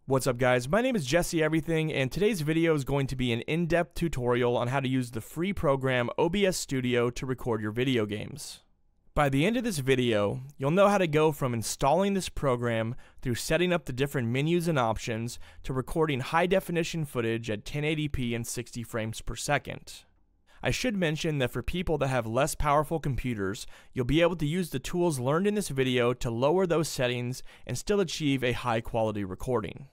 What's up guys, my name is Jesse Everything and today's video is going to be an in-depth tutorial on how to use the free program OBS Studio to record your video games. By the end of this video, you'll know how to go from installing this program through setting up the different menus and options to recording high definition footage at 1080p and 60 frames per second. I should mention that for people that have less powerful computers, you'll be able to use the tools learned in this video to lower those settings and still achieve a high quality recording.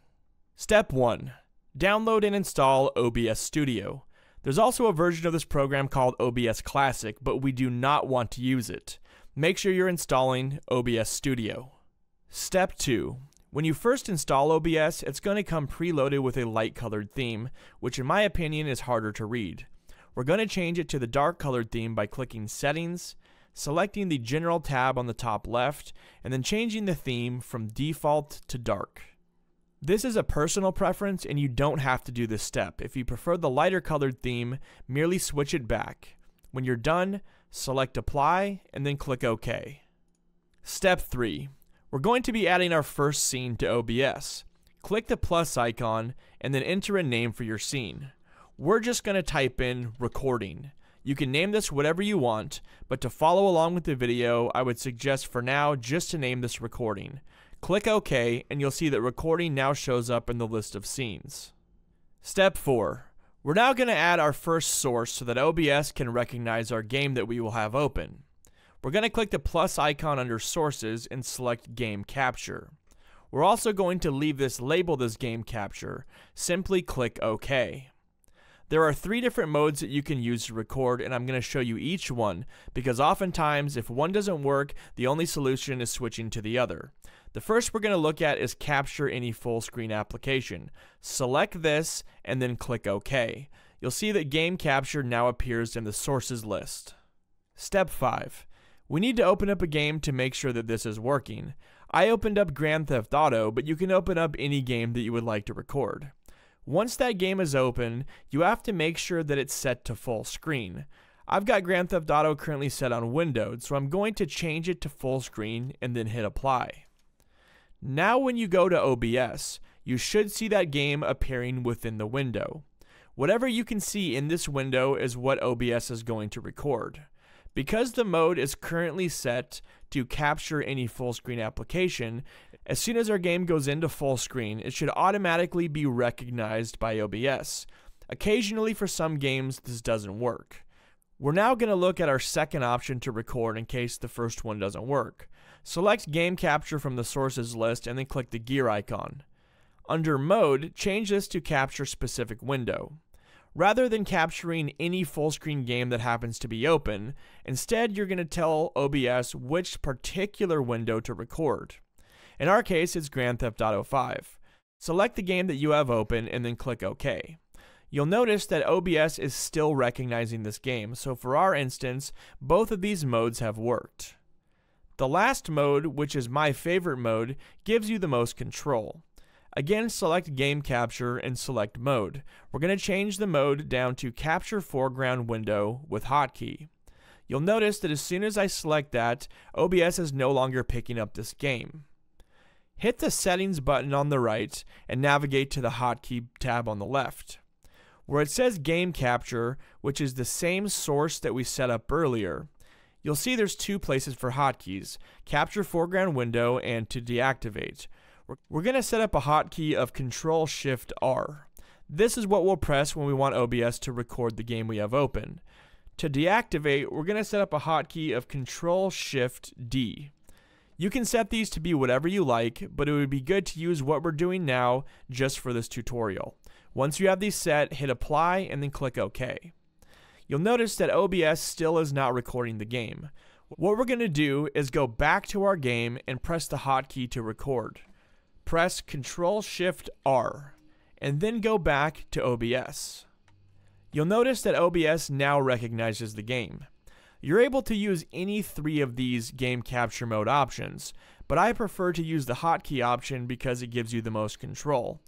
Step 1. Download and install OBS Studio. There's also a version of this program called OBS Classic, but we do not want to use it. Make sure you're installing OBS Studio. Step 2. When you first install OBS, it's going to come preloaded with a light colored theme, which in my opinion is harder to read. We're going to change it to the dark colored theme by clicking Settings, selecting the General tab on the top left, and then changing the theme from default to dark. This is a personal preference and you don't have to do this step. If you prefer the lighter colored theme, merely switch it back. When you're done, select Apply and then click OK. Step 3. We're going to be adding our first scene to OBS. Click the plus icon and then enter a name for your scene. We're just going to type in recording. You can name this whatever you want, but to follow along with the video, I would suggest for now just to name this recording. Click OK and you'll see that recording now shows up in the list of scenes. Step 4. We're now going to add our first source so that OBS can recognize our game that we will have open. We're going to click the plus icon under Sources and select Game Capture. We're also going to leave this labeled as Game Capture. Simply click OK. There are 3 different modes that you can use to record, and I'm going to show you each one because oftentimes if one doesn't work, the only solution is switching to the other. The first we're going to look at is Capture Any Full Screen Application. Select this and then click OK. You'll see that Game Capture now appears in the sources list. Step 5. We need to open up a game to make sure that this is working. I opened up Grand Theft Auto, but you can open up any game that you would like to record. Once that game is open, you have to make sure that it's set to full screen. I've got Grand Theft Auto currently set on windowed, so I'm going to change it to full screen and then hit apply. Now when you go to OBS, you should see that game appearing within the window. Whatever you can see in this window is what OBS is going to record. Because the mode is currently set to capture any full screen application, as soon as our game goes into full screen, it should automatically be recognized by OBS. Occasionally for some games this doesn't work. We're now going to look at our second option to record in case the first one doesn't work. Select Game Capture from the sources list and then click the gear icon. Under Mode, change this to Capture Specific Window. Rather than capturing any full screen game that happens to be open, instead you're going to tell OBS which particular window to record. In our case, it's Grand Theft Auto 5. Select the game that you have open and then click OK. You'll notice that OBS is still recognizing this game, so for our instance, both of these modes have worked. The last mode, which is my favorite mode, gives you the most control. Again, select Game Capture and select Mode. We're going to change the mode down to Capture Foreground Window with Hotkey. You'll notice that as soon as I select that, OBS is no longer picking up this game. Hit the Settings button on the right and navigate to the Hotkey tab on the left. Where it says Game Capture, which is the same source that we set up earlier, you'll see there's 2 places for hotkeys, Capture Foreground Window and to deactivate. We're going to set up a hotkey of Control-Shift-R. This is what we'll press when we want OBS to record the game we have open. To deactivate, we're going to set up a hotkey of Control-Shift-D. You can set these to be whatever you like, but it would be good to use what we're doing now just for this tutorial. Once you have these set, hit Apply and then click OK. You'll notice that OBS still is not recording the game. What we're going to do is go back to our game and press the hotkey to record. Press Control-Shift-R and then go back to OBS. You'll notice that OBS now recognizes the game. You're able to use any 3 of these game capture mode options, but I prefer to use the hotkey option because it gives you the most control.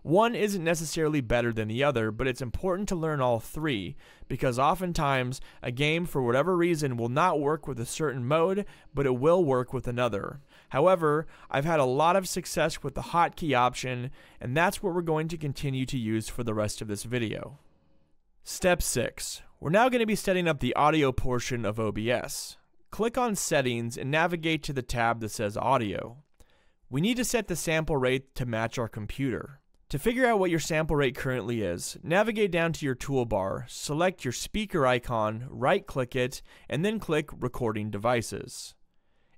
One isn't necessarily better than the other, but it's important to learn all 3 because oftentimes a game for whatever reason will not work with a certain mode, but it will work with another. However, I've had a lot of success with the hotkey option, and that's what we're going to continue to use for the rest of this video. Step 6. We're now going to be setting up the audio portion of OBS. Click on Settings and navigate to the tab that says Audio. We need to set the sample rate to match our computer. To figure out what your sample rate currently is, navigate down to your toolbar, select your speaker icon, right-click it, and then click Recording Devices.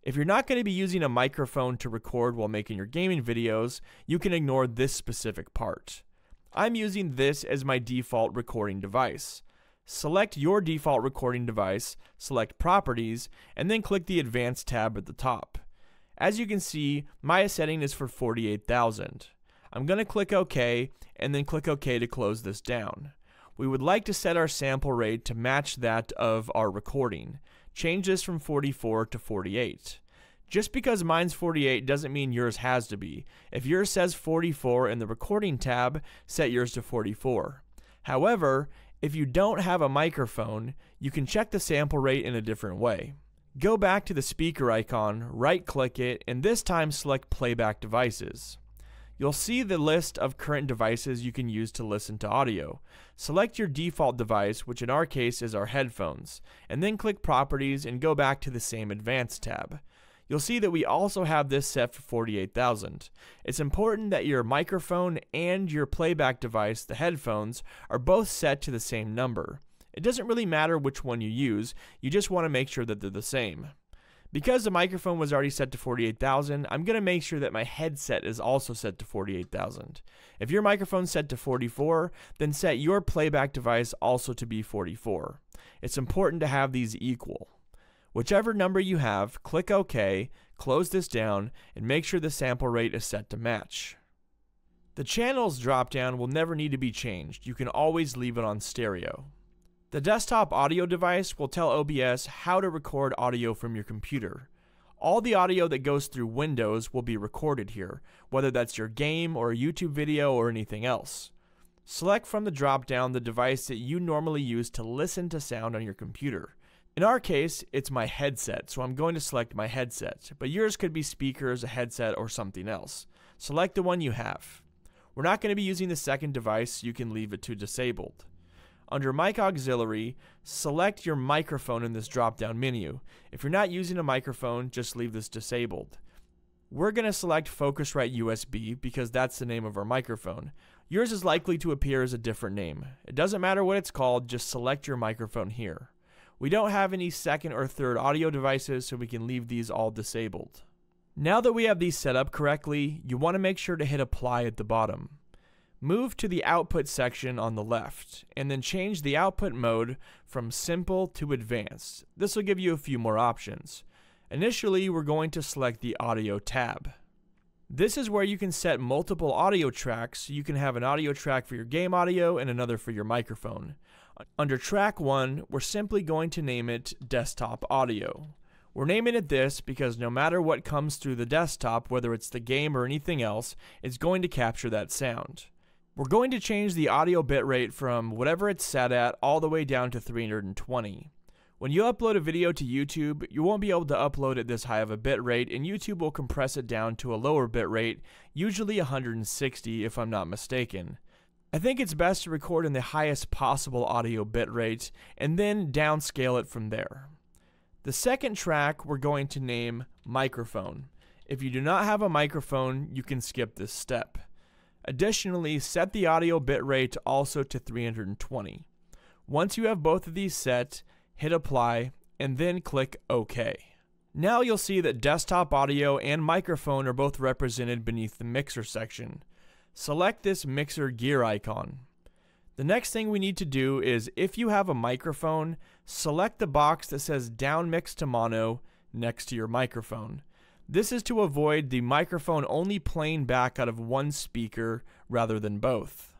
If you're not going to be using a microphone to record while making your gaming videos, you can ignore this specific part. I'm using this as my default recording device. Select your default recording device, select Properties, and then click the Advanced tab at the top. As you can see, my setting is for 48,000. I'm going to click OK, and then click OK to close this down. We would like to set our sample rate to match that of our recording. Change this from 44 to 48. Just because mine's 48 doesn't mean yours has to be. If yours says 44 in the recording tab, set yours to 44. However, if you don't have a microphone, you can check the sample rate in a different way. Go back to the speaker icon, right-click it, and this time select Playback Devices. You'll see the list of current devices you can use to listen to audio. Select your default device, which in our case is our headphones, and then click Properties and go back to the same Advanced tab. You'll see that we also have this set for 48,000. It's important that your microphone and your playback device, the headphones, are both set to the same number. It doesn't really matter which one you use, you just want to make sure that they're the same. Because the microphone was already set to 48,000, I'm going to make sure that my headset is also set to 48,000. If your microphone's set to 44, then set your playback device also to be 44. It's important to have these equal. Whichever number you have, click OK, close this down, and make sure the sample rate is set to match. The channels dropdown will never need to be changed. You can always leave it on stereo. The desktop audio device will tell OBS how to record audio from your computer. All the audio that goes through Windows will be recorded here, whether that's your game or a YouTube video or anything else. Select from the drop-down the device that you normally use to listen to sound on your computer. In our case, it's my headset, so I'm going to select my headset, but yours could be speakers, a headset, or something else. Select the one you have. We're not going to be using the second device, so you can leave it to disabled. Under Mic Auxillary, select your microphone in this drop-down menu. If you're not using a microphone, just leave this disabled. We're going to select Focusrite USB because that's the name of our microphone. Yours is likely to appear as a different name. It doesn't matter what it's called, just select your microphone here. We don't have any second or third audio devices, so we can leave these all disabled. Now that we have these set up correctly, you want to make sure to hit Apply at the bottom. Move to the Output section on the left, and then change the output mode from Simple to Advanced. This will give you a few more options. Initially, we're going to select the Audio tab. This is where you can set multiple audio tracks, so you can have an audio track for your game audio and another for your microphone. Under Track 1, we're simply going to name it Desktop Audio. We're naming it this because no matter what comes through the desktop, whether it's the game or anything else, it's going to capture that sound. We're going to change the audio bitrate from whatever it's set at all the way down to 320. When you upload a video to YouTube, you won't be able to upload at this high of a bitrate, and YouTube will compress it down to a lower bitrate, usually 160 if I'm not mistaken. I think it's best to record in the highest possible audio bitrate, and then downscale it from there. The second track we're going to name Microphone. If you do not have a microphone, you can skip this step. Additionally, set the audio bitrate also to 320. Once you have both of these set, hit Apply, and then click OK. Now you'll see that desktop audio and microphone are both represented beneath the mixer section. Select this mixer gear icon. The next thing we need to do is, if you have a microphone, select the box that says Downmix to Mono next to your microphone. This is to avoid the microphone only playing back out of one speaker rather than both.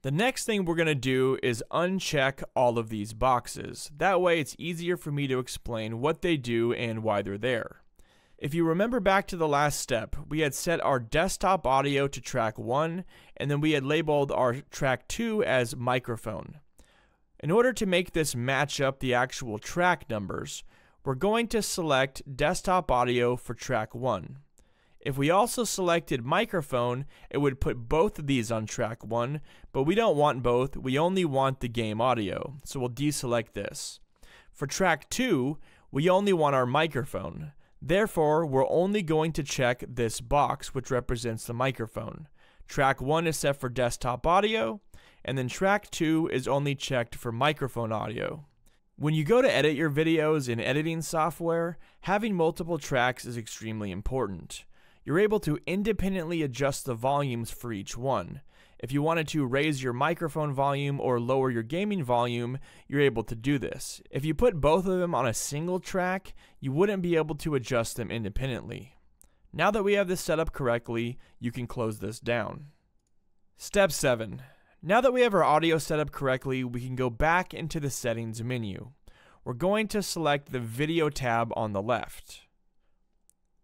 The next thing we're going to do is uncheck all of these boxes. That way it's easier for me to explain what they do and why they're there. If you remember back to the last step, we had set our desktop audio to track 1, and then we had labeled our track 2 as microphone. In order to make this match up the actual track numbers, we're going to select desktop audio for track 1. If we also selected microphone, it would put both of these on track 1, but we don't want both, we only want the game audio, so we'll deselect this. For track 2, we only want our microphone. Therefore, we're only going to check this box, which represents the microphone. Track 1 is set for desktop audio, and then track 2 is only checked for microphone audio. When you go to edit your videos in editing software, having multiple tracks is extremely important. You're able to independently adjust the volumes for each one. If you wanted to raise your microphone volume or lower your gaming volume, you're able to do this. If you put both of them on a single track, you wouldn't be able to adjust them independently. Now that we have this set up correctly, you can close this down. Step 7. Now that we have our audio set up correctly, we can go back into the settings menu. We're going to select the video tab on the left.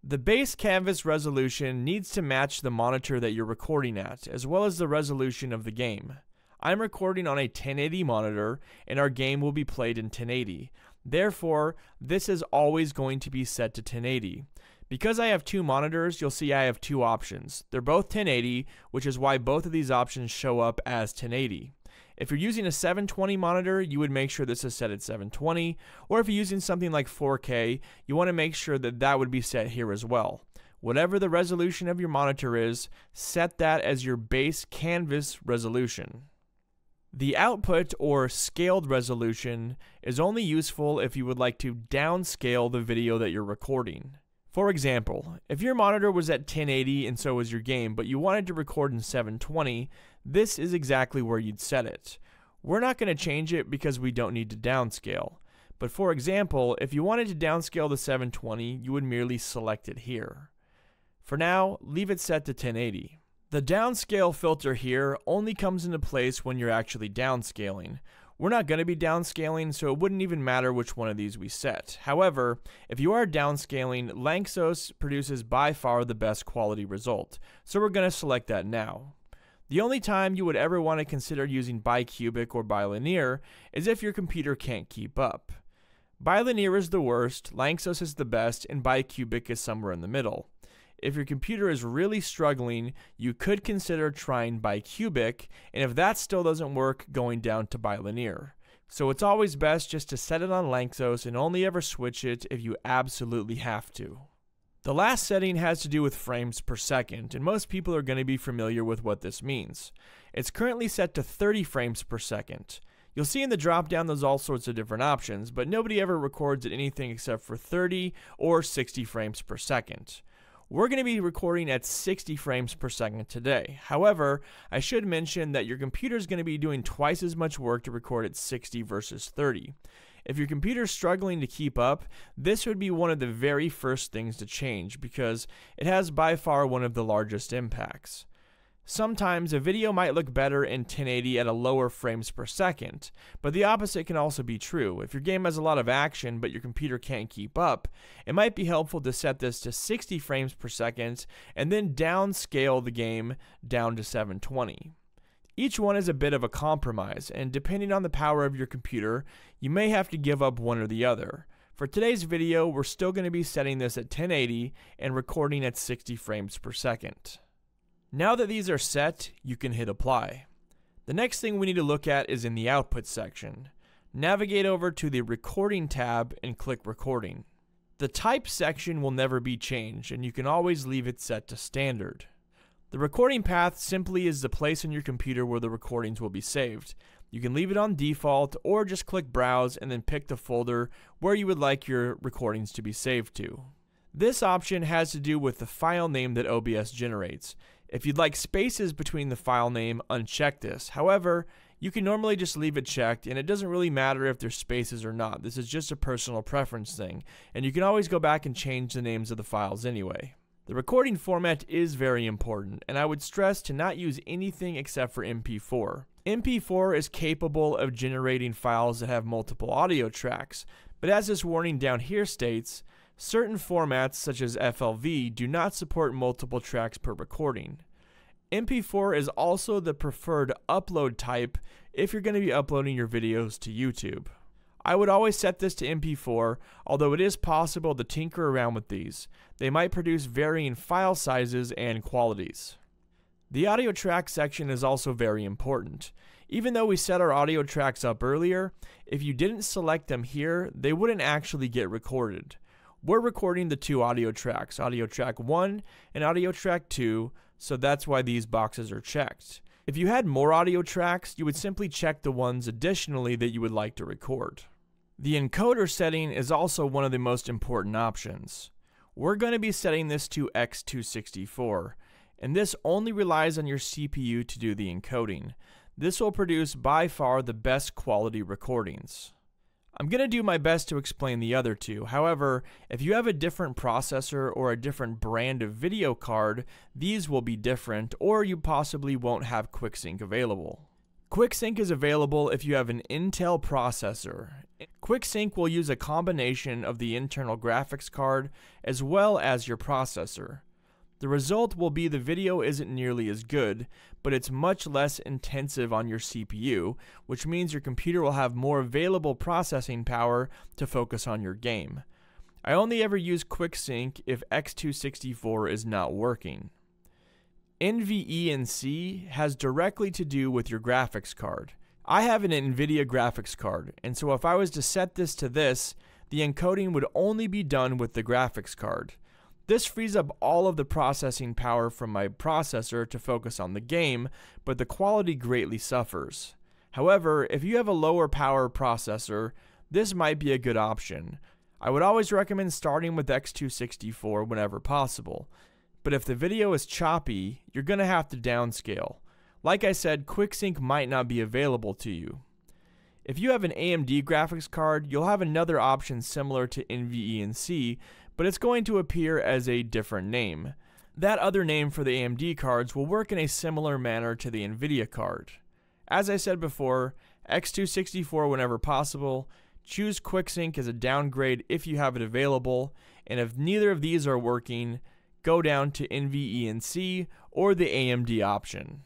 The base canvas resolution needs to match the monitor that you're recording at, as well as the resolution of the game. I'm recording on a 1080 monitor, and our game will be played in 1080. Therefore, this is always going to be set to 1080. Because I have two monitors, you'll see I have two options. They're both 1080, which is why both of these options show up as 1080. If you're using a 720 monitor, you would make sure this is set at 720, or if you're using something like 4K, you want to make sure that that would be set here as well. Whatever the resolution of your monitor is, set that as your base canvas resolution. The output or scaled resolution is only useful if you would like to downscale the video that you're recording. For example, if your monitor was at 1080 and so was your game, but you wanted to record in 720, this is exactly where you'd set it. We're not going to change it because we don't need to downscale. But for example, if you wanted to downscale to 720, you would merely select it here. For now, leave it set to 1080. The downscale filter here only comes into place when you're actually downscaling. We're not going to be downscaling, so it wouldn't even matter which one of these we set. However, if you are downscaling, Lanczos produces by far the best quality result, so we're going to select that now. The only time you would ever want to consider using bicubic or bilinear is if your computer can't keep up. Bilinear is the worst, Lanczos is the best, and bicubic is somewhere in the middle. If your computer is really struggling, you could consider trying bicubic, and if that still doesn't work, going down to bilinear. So it's always best just to set it on Lanczos and only ever switch it if you absolutely have to. The last setting has to do with frames per second, and most people are going to be familiar with what this means. It's currently set to 30 frames per second. You'll see in the drop-down there's all sorts of different options, but nobody ever records at anything except for 30 or 60 frames per second. We're going to be recording at 60 frames per second today. However, I should mention that your computer is going to be doing twice as much work to record at 60 versus 30. If your computer is struggling to keep up, this would be one of the very first things to change because it has by far one of the largest impacts. Sometimes a video might look better in 1080 at a lower frames per second, but the opposite can also be true. If your game has a lot of action but your computer can't keep up, it might be helpful to set this to 60 frames per second and then downscale the game down to 720. Each one is a bit of a compromise, and depending on the power of your computer, you may have to give up one or the other. For today's video, we're still going to be setting this at 1080 and recording at 60 frames per second. Now that these are set, you can hit apply. The next thing we need to look at is in the output section. Navigate over to the recording tab and click recording. The type section will never be changed, and you can always leave it set to standard. The recording path simply is the place on your computer where the recordings will be saved. You can leave it on default or just click browse and then pick the folder where you would like your recordings to be saved to. This option has to do with the file name that OBS generates. If you'd like spaces between the file name, uncheck this. However, you can normally just leave it checked, and it doesn't really matter if there's spaces or not. This is just a personal preference thing, and you can always go back and change the names of the files anyway. The recording format is very important, and I would stress to not use anything except for MP4. MP4 is capable of generating files that have multiple audio tracks, but as this warning down here states, certain formats such as FLV do not support multiple tracks per recording. MP4 is also the preferred upload type if you're going to be uploading your videos to YouTube. I would always set this to MP4, although it is possible to tinker around with these. They might produce varying file sizes and qualities. The audio track section is also very important. Even though we set our audio tracks up earlier, if you didn't select them here, they wouldn't actually get recorded. We're recording the two audio tracks, audio track 1 and audio track 2, so that's why these boxes are checked. If you had more audio tracks, you would simply check the ones additionally that you would like to record. The encoder setting is also one of the most important options. We're going to be setting this to X264, and this only relies on your CPU to do the encoding. This will produce by far the best quality recordings. I'm going to do my best to explain the other two. However, if you have a different processor or a different brand of video card, these will be different, or you possibly won't have Quicksync available. Quicksync is available if you have an Intel processor. Quicksync will use a combination of the internal graphics card as well as your processor. The result will be the video isn't nearly as good, but it's much less intensive on your CPU, which means your computer will have more available processing power to focus on your game. I only ever use Quicksync if X264 is not working. NVENC has directly to do with your graphics card. I have an NVIDIA graphics card, and so if I was to set this to this, the encoding would only be done with the graphics card. This frees up all of the processing power from my processor to focus on the game, but the quality greatly suffers. However, if you have a lower power processor, this might be a good option. I would always recommend starting with X264 whenever possible, but if the video is choppy, you're going to have to downscale. Like I said, Quicksync might not be available to you. If you have an AMD graphics card, you'll have another option similar to NVENC, but it's going to appear as a different name. That other name for the AMD cards will work in a similar manner to the NVIDIA card. As I said before, X264 whenever possible, choose Quicksync as a downgrade if you have it available, and if neither of these are working, go down to NVENC or the AMD option.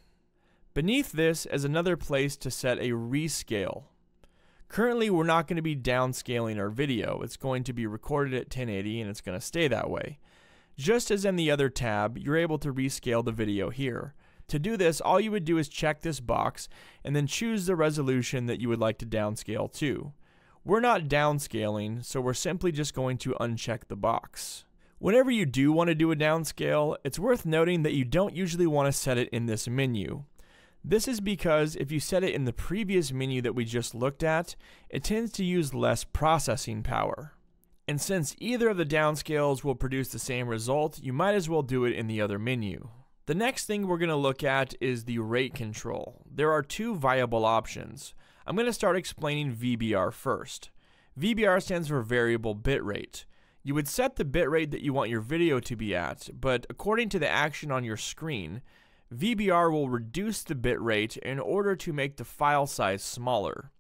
Beneath this is another place to set a rescale. Currently, we're not going to be downscaling our video. It's going to be recorded at 1080 and it's going to stay that way. Just as in the other tab, you're able to rescale the video here. To do this, all you would do is check this box and then choose the resolution that you would like to downscale to. We're not downscaling, so we're simply just going to uncheck the box. Whenever you do want to do a downscale, it's worth noting that you don't usually want to set it in this menu. This is because if you set it in the previous menu that we just looked at, it tends to use less processing power. And since either of the downscales will produce the same result, you might as well do it in the other menu. The next thing we're going to look at is the rate control. There are two viable options. I'm going to start explaining VBR first. VBR stands for variable bitrate. You would set the bitrate that you want your video to be at, but according to the action on your screen, VBR will reduce the bitrate in order to make the file size smaller.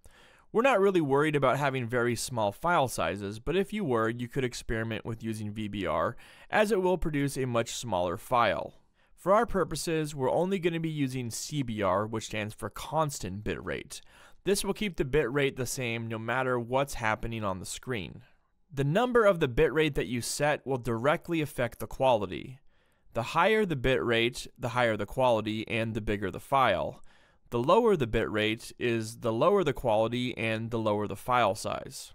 We're not really worried about having very small file sizes, but if you were, you could experiment with using VBR, as it will produce a much smaller file. For our purposes, we're only going to be using CBR, which stands for constant bitrate. This will keep the bitrate the same no matter what's happening on the screen. The number of the bitrate that you set will directly affect the quality. The higher the bitrate, the higher the quality, and the bigger the file. The lower the bitrate is the lower the quality and the lower the file size.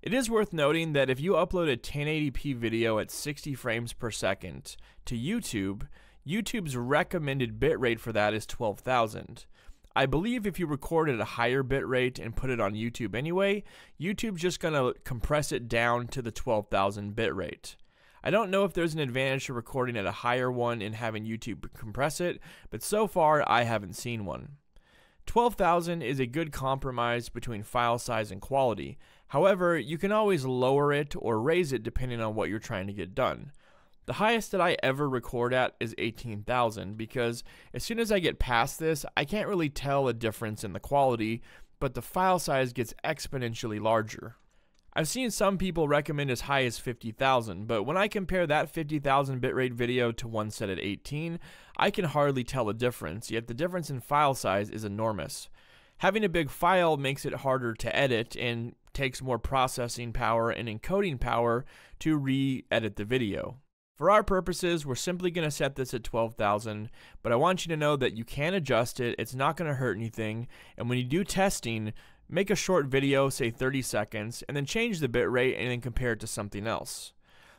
It is worth noting that if you upload a 1080p video at 60 frames per second to YouTube, YouTube's recommended bitrate for that is 12,000. I believe if you record at a higher bitrate and put it on YouTube anyway, YouTube's just going to compress it down to the 12,000 bitrate. I don't know if there's an advantage to recording at a higher one and having YouTube compress it, but so far I haven't seen one. 12,000 is a good compromise between file size and quality. However, you can always lower it or raise it depending on what you're trying to get done. The highest that I ever record at is 18,000 because as soon as I get past this, I can't really tell a difference in the quality, but the file size gets exponentially larger. I've seen some people recommend as high as 50,000, but when I compare that 50,000 bitrate video to one set at 18, I can hardly tell a difference, yet the difference in file size is enormous. Having a big file makes it harder to edit and takes more processing power and encoding power to re-edit the video. For our purposes, we're simply going to set this at 12,000, but I want you to know that you can adjust it, it's not going to hurt anything, and when you do testing, make a short video, say 30 seconds, and then change the bitrate and then compare it to something else.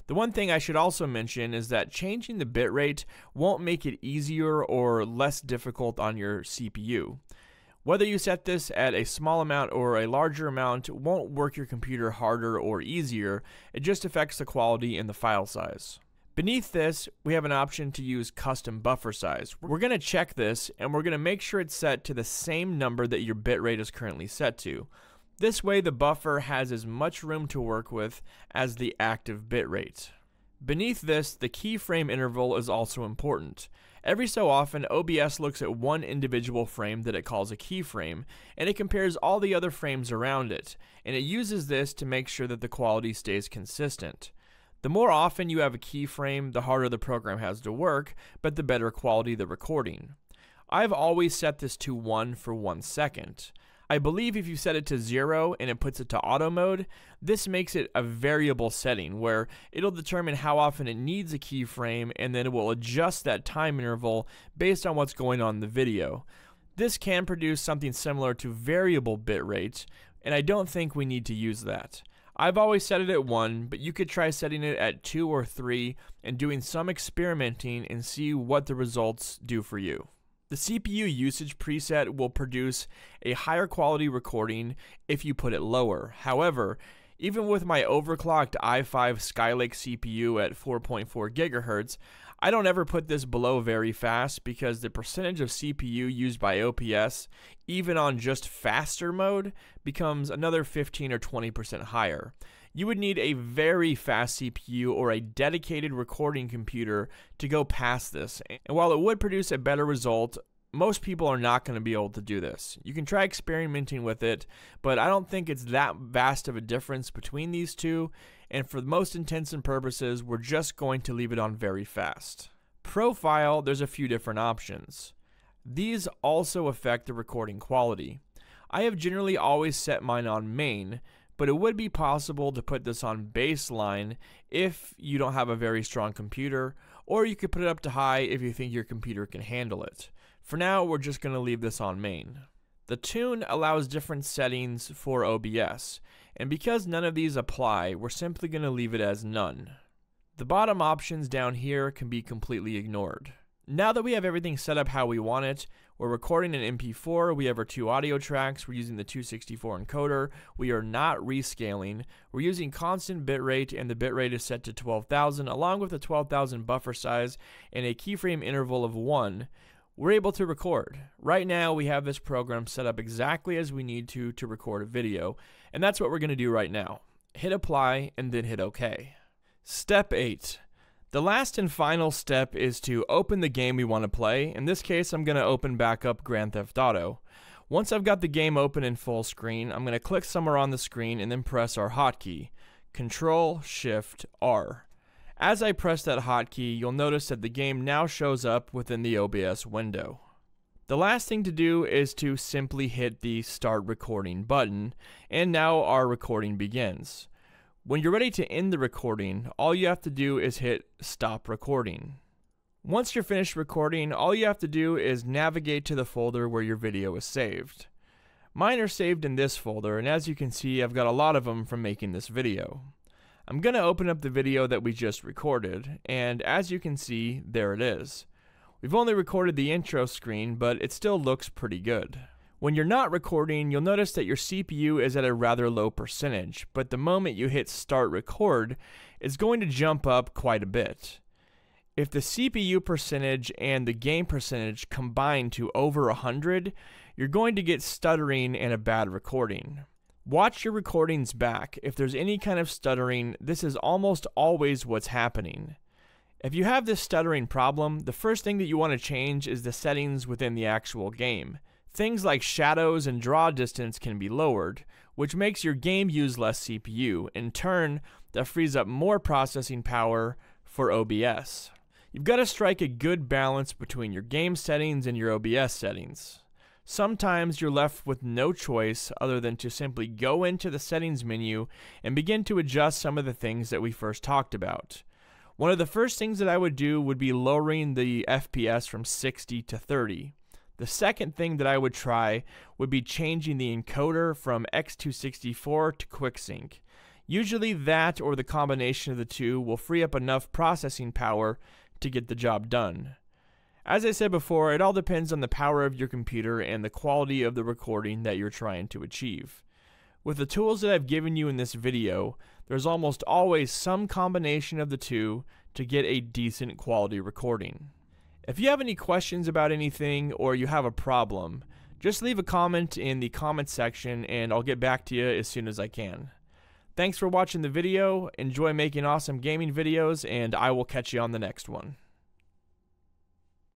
The one thing I should also mention is that changing the bitrate won't make it easier or less difficult on your CPU. Whether you set this at a small amount or a larger amount won't work your computer harder or easier, it just affects the quality and the file size. Beneath this, we have an option to use custom buffer size. We're going to check this and we're going to make sure it's set to the same number that your bitrate is currently set to. This way the buffer has as much room to work with as the active bitrate. Beneath this, the keyframe interval is also important. Every so often, OBS looks at one individual frame that it calls a keyframe, and it compares all the other frames around it, and it uses this to make sure that the quality stays consistent. The more often you have a keyframe, the harder the program has to work, but the better quality the recording. I've always set this to 1 for 1 second. I believe if you set it to 0 and it puts it to auto mode, this makes it a variable setting where it'll determine how often it needs a keyframe and then it will adjust that time interval based on what's going on in the video. This can produce something similar to variable bitrate, and I don't think we need to use that. I've always set it at 1, but you could try setting it at 2 or 3 and doing some experimenting and see what the results do for you. The CPU usage preset will produce a higher quality recording if you put it lower. However, even with my overclocked i5 Skylake CPU at 4.4 GHz, I don't ever put this below very fast because the percentage of CPU used by OBS, even on just faster mode, becomes another 15 or 20% higher. You would need a very fast CPU or a dedicated recording computer to go past this. And while it would produce a better result, most people are not going to be able to do this. You can try experimenting with it, but I don't think it's that vast of a difference between these two, and for the most intents and purposes, we're just going to leave it on very fast. Profile, there's a few different options. These also affect the recording quality. I have generally always set mine on main, but it would be possible to put this on baseline if you don't have a very strong computer, or you could put it up to high if you think your computer can handle it. For now, we're just going to leave this on main. The tune allows different settings for OBS, and because none of these apply, we're simply going to leave it as none. The bottom options down here can be completely ignored. Now that we have everything set up how we want it, we're recording an MP4, we have our 2 audio tracks, we're using the 264 encoder, we are not rescaling, we're using constant bitrate and the bitrate is set to 12,000 along with a 12,000 buffer size and a keyframe interval of 1, we're able to record. Right now we have this program set up exactly as we need to record a video, and that's what we're going to do right now. Hit apply and then hit OK. Step 8. The last and final step is to open the game we want to play. In this case, I'm going to open back up Grand Theft Auto. Once I've got the game open in full screen, I'm going to click somewhere on the screen and then press our hotkey, Control-Shift-R. As I press that hotkey, you'll notice that the game now shows up within the OBS window. The last thing to do is to simply hit the Start Recording button, and now our recording begins. When you're ready to end the recording, all you have to do is hit Stop Recording. Once you're finished recording, all you have to do is navigate to the folder where your video is saved. Mine are saved in this folder, and as you can see, I've got a lot of them from making this video. I'm going to open up the video that we just recorded, and as you can see, there it is. We've only recorded the intro screen, but it still looks pretty good. When you're not recording, you'll notice that your CPU is at a rather low percentage, but the moment you hit Start Record, it's going to jump up quite a bit. If the CPU percentage and the game percentage combine to over 100, you're going to get stuttering and a bad recording. Watch your recordings back. If there's any kind of stuttering, this is almost always what's happening. If you have this stuttering problem, the first thing that you want to change is the settings within the actual game. Things like shadows and draw distance can be lowered, which makes your game use less CPU. In turn, that frees up more processing power for OBS. You've got to strike a good balance between your game settings and your OBS settings. Sometimes you're left with no choice other than to simply go into the settings menu and begin to adjust some of the things that we first talked about. One of the first things that I would do would be lowering the FPS from 60 to 30. The second thing that I would try would be changing the encoder from X264 to Quicksync. Usually that or the combination of the two will free up enough processing power to get the job done. As I said before, it all depends on the power of your computer and the quality of the recording that you're trying to achieve. With the tools that I've given you in this video, there's almost always some combination of the two to get a decent quality recording. If you have any questions about anything or you have a problem, just leave a comment in the comment section and I'll get back to you as soon as I can. Thanks for watching the video, enjoy making awesome gaming videos, and I will catch you on the next one.